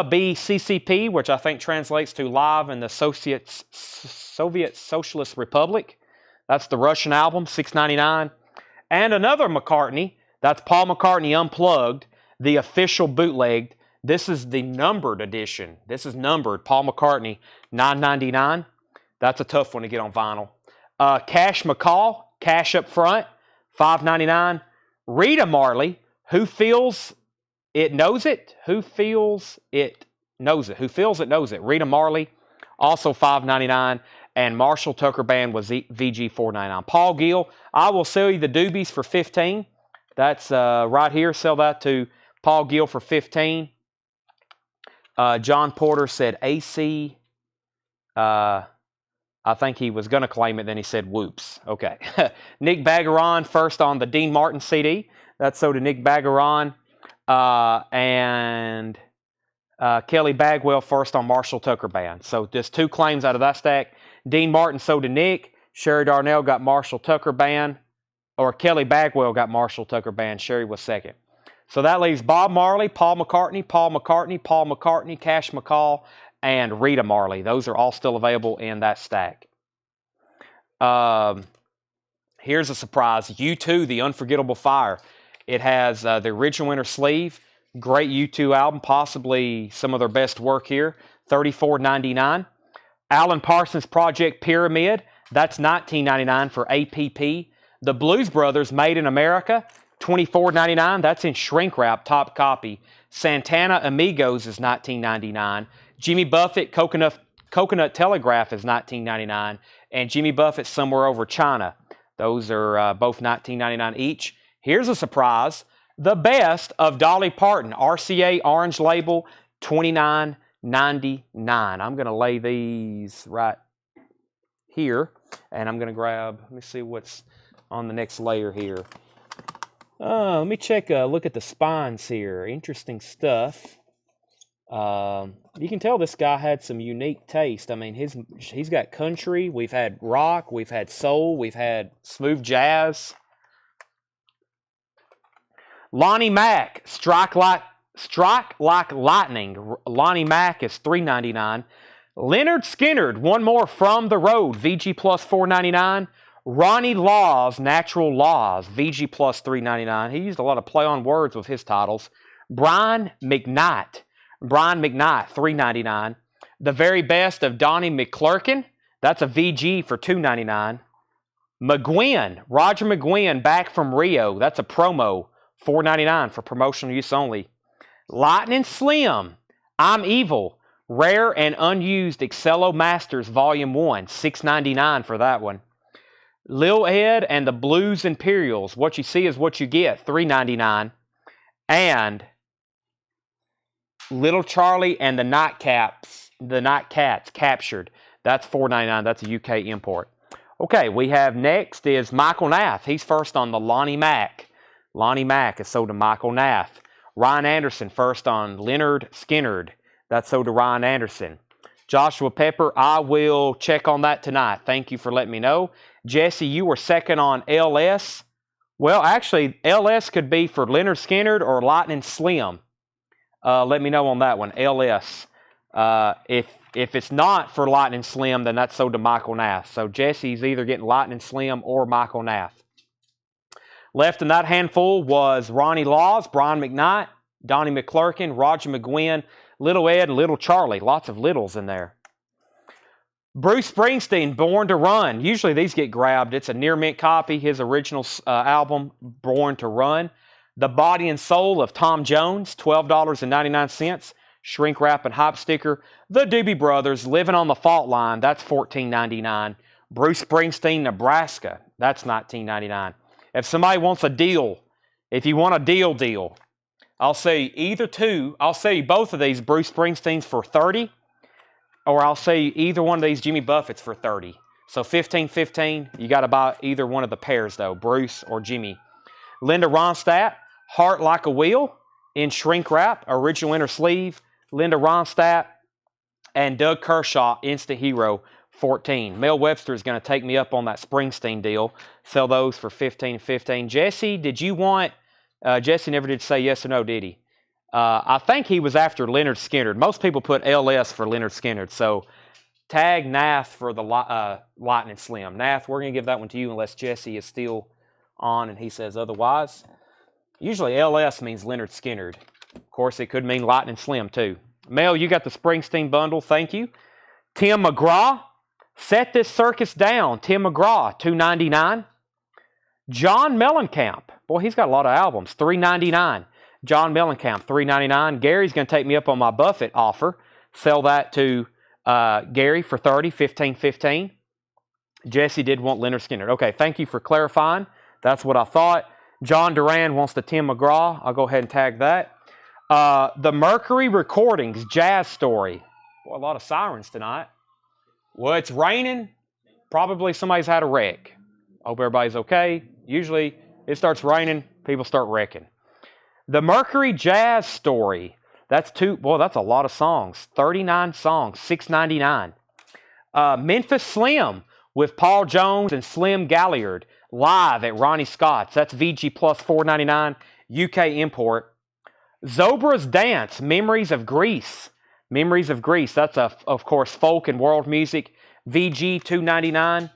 B CCP, which I think translates to Live in the Soviet Socialist Republic. That's the Russian album, $6.99. And another McCartney, that's Paul McCartney Unplugged, the official bootlegged. This is the numbered edition. This is numbered, Paul McCartney, $9.99. That's a tough one to get on vinyl. Cash McCall, cash up front, $5.99. Rita Marley, Who Feels It Knows It. Who Feels It Knows It. Who Feels It Knows It. Rita Marley, also $5.99. And Marshall Tucker Band was VG $4.99. Paul Gill, I will sell you the Doobies for $15. That's right here. Sell that to Paul Gill for $15. John Porter said AC. I think he was going to claim it, then he said whoops. Okay. Nick Bagaron first on the Dean Martin CD. That's sold to Nick Bagaron. And Kelly Bagwell first on Marshall Tucker Band. So just two claims out of that stack. Dean Martin sold to Nick. Sherry Darnell got Marshall Tucker Band. Or Kelly Bagwell got Marshall Tucker Band. Sherry was second. So that leaves Bob Marley, Paul McCartney, Cash McCall, and Rita Marley. Those are all still available in that stack. Here's a surprise. U2, The Unforgettable Fire. It has the original inner sleeve. Great U2 album. Possibly some of their best work here. $34.99. Alan Parsons Project Pyramid. That's $19.99 for APP. The Blues Brothers Made in America. $24.99. That's in shrink wrap, top copy. Santana Amigos is $19.99. Jimmy Buffett Coconut Telegraph is $19.99, and Jimmy Buffett Somewhere Over China. Those are both $19.99 each. Here's a surprise. The Best of Dolly Parton, RCA Orange Label, $29.99. I'm going to lay these right here, and I'm going to grab, let me see what's on the next layer here. Let me look at the spines here. Interesting stuff. You can tell this guy had some unique taste. I mean, he's got country. We've had rock. We've had soul. We've had smooth jazz. Lonnie Mack, Strike Like Lightning. Lonnie Mack is $3.99. Leonard Skinner, One More From the Road, VG plus $4.99. Ronnie Laws, Natural Laws, VG plus $3.99. He used a lot of play on words with his titles. Brian McKnight, $3.99. The Very Best of Donnie McClurkin, that's a VG for $2.99. McGuinn, Roger McGuinn, Back from Rio, that's a promo, $4.99 for promotional use only. Lightning Slim, I'm Evil, Rare and Unused Excello Masters Volume 1, $6.99 for that one. Lil Ed and the Blues Imperials, What You See Is What You Get, $3.99. And Little Charlie and the Nightcats, Captured. That's $4.99. That's a UK import. Okay, we have next is Michael Nath. He's first on the Lonnie Mack. Lonnie Mack is sold to Michael Nath. Ryan Anderson first on Leonard Skinnard. That's sold to Ryan Anderson. Joshua Pepper, I will check on that tonight. Thank you for letting me know. Jesse, you were second on LS. Well, actually, LS could be for Leonard Skinnard or Lightning Slim. Let me know on that one, LS. If it's not for Lightning Slim, then that's sold to Michael Nath. So Jesse's either getting Lightning Slim or Michael Nath. Left in that handful was Ronnie Laws, Brian McKnight, Donnie McClurkin, Roger McGuinn, Little Ed, and Little Charlie. Lots of littles in there. Bruce Springsteen, Born to Run. Usually these get grabbed. It's a near mint copy, his original album, Born to Run. The Body and Soul of Tom Jones, $12.99. Shrink wrap and hype sticker. The Doobie Brothers, Living on the Fault Line. That's $14.99. Bruce Springsteen, Nebraska. That's $19.99. If somebody wants a deal, if you want a deal, I'll say either two. I'll sell you both of these Bruce Springsteens for $30, or I'll sell you either one of these Jimmy Buffetts for $30. So $15. You got to buy either one of the pairs though, Bruce or Jimmy. Linda Ronstadt, Heart Like a Wheel in shrink wrap, original inner sleeve. Linda Ronstadt and Doug Kershaw, Instant Hero, $14. Mel Webster is going to take me up on that Springsteen deal. Sell those for $15. Jesse, did you want? Jesse never did say yes or no, did he? I think he was after Leonard Skinner. Most people put LS for Leonard Skinner. So tag Nath for the Lightning Slim. Nath, we're going to give that one to you unless Jesse is still on and he says otherwise. Usually LS means Leonard Skinner. Of course, it could mean Lightning Slim too. Mel, you got the Springsteen bundle. Thank you. Tim McGraw, Set This Circus Down. Tim McGraw, $2.99. John Mellencamp. Boy, he's got a lot of albums. $3.99. John Mellencamp, $3.99. Gary's going to take me up on my Buffett offer. Sell that to Gary for $30, $15.15. Jesse did want Leonard Skinner. Okay, thank you for clarifying. That's what I thought. John Duran wants the Tim McGraw. I'll go ahead and tag that. The Mercury Recordings Jazz Story. Boy, a lot of sirens tonight. Well, it's raining. Probably somebody's had a wreck. Hope everybody's okay. Usually, it starts raining, people start wrecking. The Mercury Jazz Story. That's a lot of songs. 39 songs, $6.99. Memphis Slim with Paul Jones and Slim Galliard live at Ronnie Scott's. That's VG plus $4.99, UK import. Zobra's Dance, Memories of Greece. Memories of Greece. That's, of course, folk and world music. VG $2.99.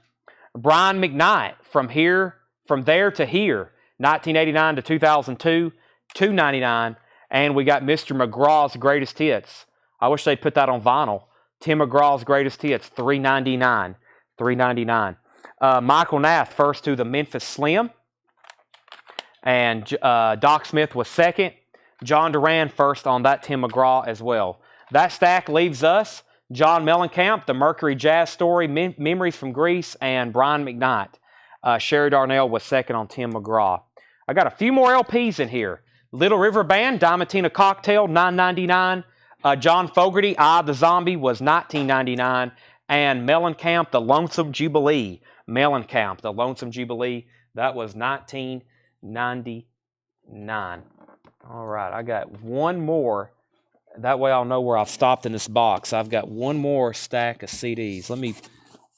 Brian McKnight, From There to Here, 1989 to 2002, $2.99. And we got Mr. McGraw's Greatest Hits. I wish they'd put that on vinyl. Tim McGraw's Greatest Hits, $3.99. $3.99. Michael Nath first to the Memphis Slim. And Doc Smith was second. John Duran first on that Tim McGraw as well. That stack leaves us John Mellencamp, The Mercury Jazz Story, Memories from Greece, and Brian McKnight. Sherry Darnell was second on Tim McGraw. I got a few more LPs in here. Little River Band, Diamantina Cocktail, $9.99. John Fogerty, I the Zombie, was $19.99. And Mellencamp, The Lonesome Jubilee. Mellencamp, The Lonesome Jubilee, that was $19.99. All right, I got one more. That way I'll know where I've stopped in this box. I've got one more stack of CDs. Let me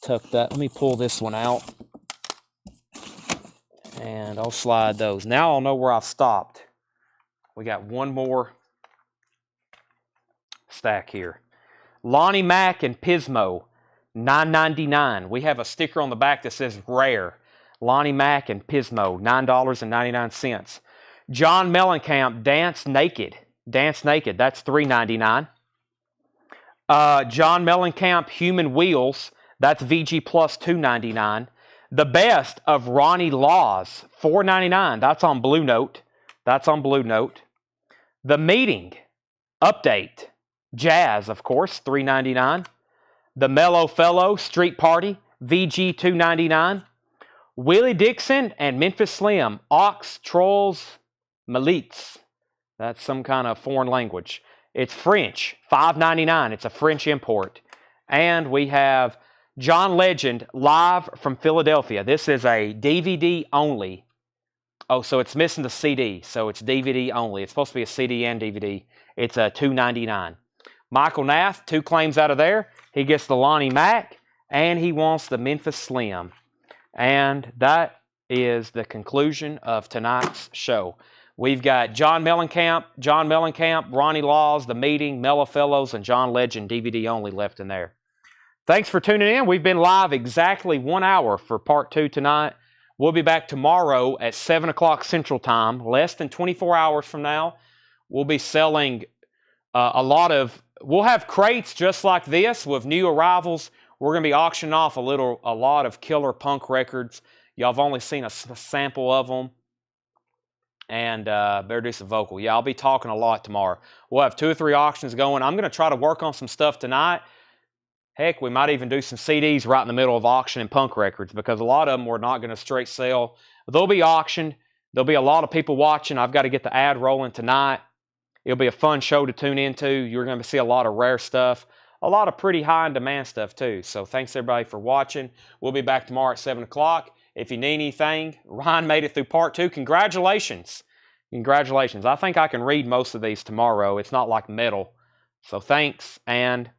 tuck that. Let me pull this one out. And I'll slide those. Now I'll know where I've stopped. We got one more stack here. Lonnie Mack and Pismo, $9.99. We have a sticker on the back that says rare. Lonnie Mack and Pismo, $9.99. John Mellencamp, Dance Naked. Dance Naked, that's $3.99. John Mellencamp, Human Wheels, that's VG plus $2.99. The Best of Ronnie Laws, $4.99. That's on Blue Note. The Meeting, Update, Jazz, of course, $3.99. The Mellow Fellow, Street Party, VG $2.99. Willie Dixon and Memphis Slim, Ox, Trolls, Milits. That's some kind of foreign language. It's French, $5.99. It's a French import. And we have John Legend live from Philadelphia. This is a DVD only. Oh, so it's missing the CD. So it's DVD only. It's supposed to be a CD and DVD. It's a $2.99. Michael Nath, 2 claims out of there. He gets the Lonnie Mack, and he wants the Memphis Slim. And that is the conclusion of tonight's show. We've got John Mellencamp, Ronnie Laws, The Meeting, Mellow Fellows, and John Legend DVD only left in there. Thanks for tuning in. We've been live exactly 1 hour for part 2 tonight. We'll be back tomorrow at 7 o'clock Central Time, less than 24 hours from now. We'll be selling we'll have crates just like this with new arrivals. We're going to be auctioning off a lot of killer punk records. Y'all have only seen a sample of them. And better do some vocal. Yeah, I'll be talking a lot tomorrow. We'll have 2 or 3 auctions going. I'm going to try to work on some stuff tonight. Heck, we might even do some CDs right in the middle of auctioning punk records because a lot of them we're not going to straight sell. They'll be auctioned. There'll be a lot of people watching. I've got to get the ad rolling tonight. It'll be a fun show to tune into. You're going to see a lot of rare stuff, a lot of pretty high-in-demand stuff too. So thanks everybody for watching. We'll be back tomorrow at 7 o'clock. If you need anything, Ryan made it through part 2. Congratulations. Congratulations. I think I can read most of these tomorrow. It's not like metal. So thanks and